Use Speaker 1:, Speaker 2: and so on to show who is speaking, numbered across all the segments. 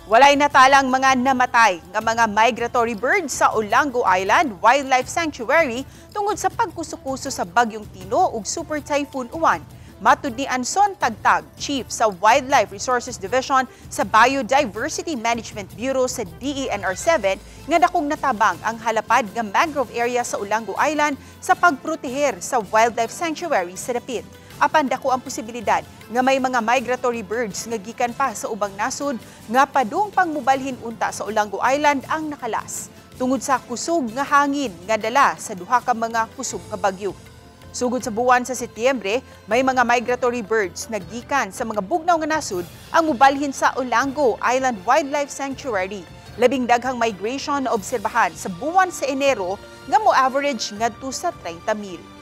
Speaker 1: Walay natalang mga namatay nga mga migratory birds sa Olango Island Wildlife Sanctuary tungod sa pagkusukuso sa Bagyong Tino ug Super Typhoon Uwan. Matud ni Anson Tagtag, Chief sa Wildlife Resources Division sa Biodiversity Management Bureau sa DENR7, nga dakong natabang ang halapad nga mangrove area sa Olango Island sa pagproteher sa Wildlife Sanctuary sa dapit. Apan dako ang posibilidad nga may mga migratory birds nga gikan pa sa ubang nasod nga padung pangmubalhin unta sa Olango Island ang nakalas tungod sa kusog nga hangin nga dala sa duha ka mga kusog nga bagyo. Sugod sa buwan sa Setyembre, may mga migratory birds na gikan sa mga bugnaw nga nasod ang mubalhin sa Olango Island Wildlife Sanctuary. Labing daghang migration na obserbahan sa buwan sa Enero nga mo average ngadto sa 30,000.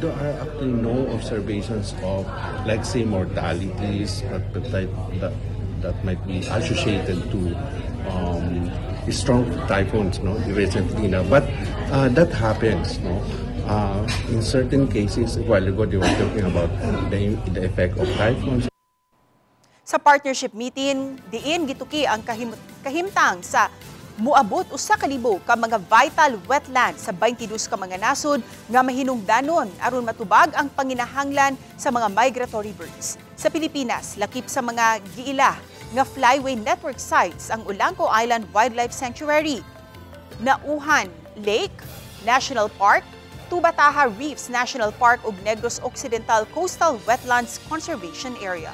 Speaker 2: There are actually no observations of, like say, mortalities that might be associated to strong typhoons, no, recently. But that happens, no. In certain cases, a while ago, they were talking about the effect of typhoons.
Speaker 1: Sa partnership meeting, diin gituki ang kahimtang sa muabot usa ka libo ka mga vital wetlands sa 22 ka mga nasod nga mahinungdanon aron matubag ang panginahanglan sa mga migratory birds. Sa Pilipinas, lakip sa mga giila nga flyway network sites ang Olango Island Wildlife Sanctuary, Nauhan Lake National Park, Tubataha Reefs National Park ug Negros Occidental Coastal Wetlands Conservation Area.